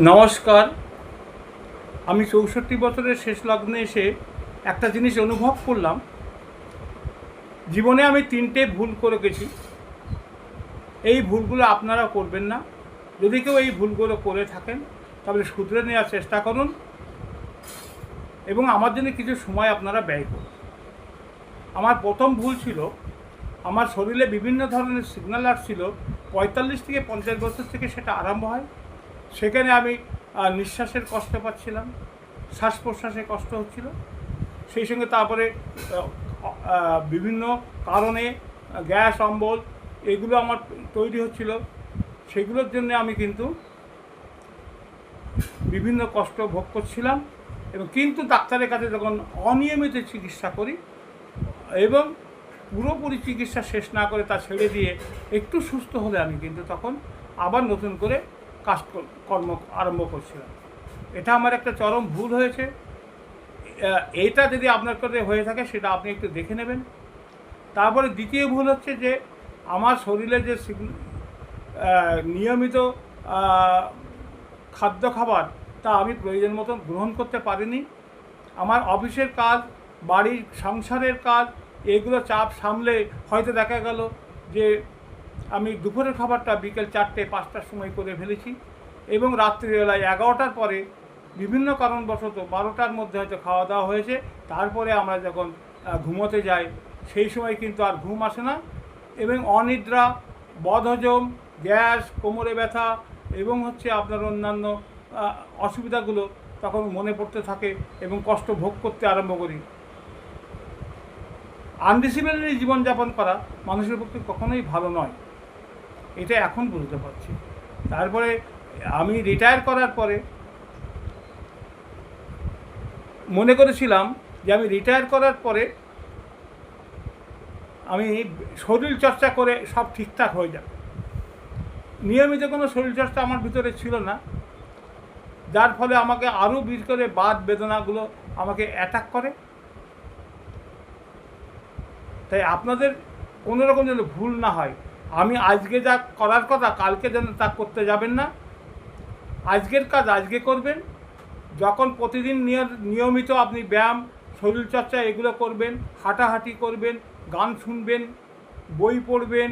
নমস্কার। আমি ৬৪ বছরের শেষ লগ্নে এসে একটা জিনিস অনুভব করলাম। জীবনে আমি ৩টে ভুল করে গেছি। এই ভুলগুলো আপনারা করবেন না। যদি কেউ এই ভুলগুলো করে থাকেন তাহলে শুধরে নেওয়ার চেষ্টা করুন এবং আমার জন্য কিছু সময় আপনারা ব্যয় করুন। আমার প্রথম ভুল ছিল, আমার শরীরে বিভিন্ন ধরনের সিগন্যাল আসছিল। ৪৫ থেকে ৫০ বছর থেকে সেটা আরম্ভ হয়। সেখানে আমি নিঃশ্বাসের কষ্ট পাচ্ছিলাম, শ্বাস প্রশ্বাসে কষ্ট হচ্ছিল। সেই সঙ্গে তারপরে বিভিন্ন কারণে গ্যাস অম্বল এগুলো আমার তৈরি হচ্ছিল। সেগুলোর জন্য আমি কিন্তু বিভিন্ন কষ্ট ভোগ করছিলাম এবং কিন্তু ডাক্তারের কাছে যখন অনিয়মিত চিকিৎসা করি এবং পুরোপুরি চিকিৎসা শেষ না করে তা ছেড়ে দিয়ে একটু সুস্থ হলে আমি কিন্তু তখন আবার নতুন করে কর্ম আরম্ভ করছিলাম। এটা আমার একটা চরম ভুল হয়েছে। এটা যদি আপনার কাছে হয়ে থাকে সেটা আপনি একটু দেখে নেবেন। তারপরে দ্বিতীয় ভুল হচ্ছে যে আমার শরীরে যে নিয়মিত খাদ্য খাবার তা আমি প্রয়োজন মতো গ্রহণ করতে পারিনি। আমার অফিসের কাজ, বাড়ির সংসারের কাজ, এগুলো চাপ সামলে হয়তো দেখা গেল যে আমি দুপুরের খাবারটা বিকেল ৪টে-৫টার সময় করে ফেলেছি এবং রাত্রিবেলায় ১১টার পরে বিভিন্ন কারণবশত ১২টার মধ্যে হয়তো খাওয়া দাওয়া হয়েছে। তারপরে আমরা যখন ঘুমোতে যাই সেই সময় কিন্তু আর ঘুম আসে না এবং অনিদ্রা, বদহজম, গ্যাস, কোমরে ব্যথা এবং আপনার অন্যান্য অসুবিধাগুলো তখন মনে পড়তে থাকে এবং কষ্ট ভোগ করতে আরম্ভ করি। আনডিসিপ্লিনারি জীবনযাপন করা মানুষের পক্ষে কখনোই ভালো নয়, এটা এখন বুঝতে পারছি। তারপরে আমি রিটায়ার করার পরে মনে করেছিলাম যে আমি রিটায়ার করার পরে আমি শরীরচর্চা করে সব ঠিকঠাক হয়ে যাবে। নিয়মিত কোনো শরীরচর্চা আমার ভিতরে ছিল না, যার ফলে আমাকে আরও বেশি করে বাত বেদনাগুলো আমাকে অ্যাটাক করে। তাই আপনাদের কোনো রকম যেন ভুল না হয়। আমি আজকে যা করার কথা কালকে যেন তা করতে যাবেন না। আজকের কাজ আজকে করবেন। যখন প্রতিদিন নিয়মিত আপনি ব্যায়াম, শরীরচর্চা এগুলো করবেন, হাঁটাহাঁটি করবেন, গান শুনবেন, বই পড়বেন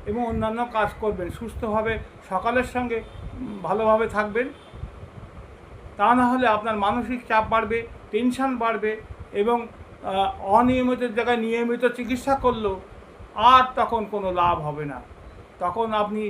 এবং অন্যান্য কাজ করবেন, সুস্থভাবে সকালের সঙ্গে ভালোভাবে থাকবেন। তা না হলে আপনার মানসিক চাপ বাড়বে, টেনশান বাড়বে এবং অনিয়মিত জায়গায় নিয়মিত চিকিৎসা করলেও আর তখন কোনো লাভ হবে না। তখন আপনি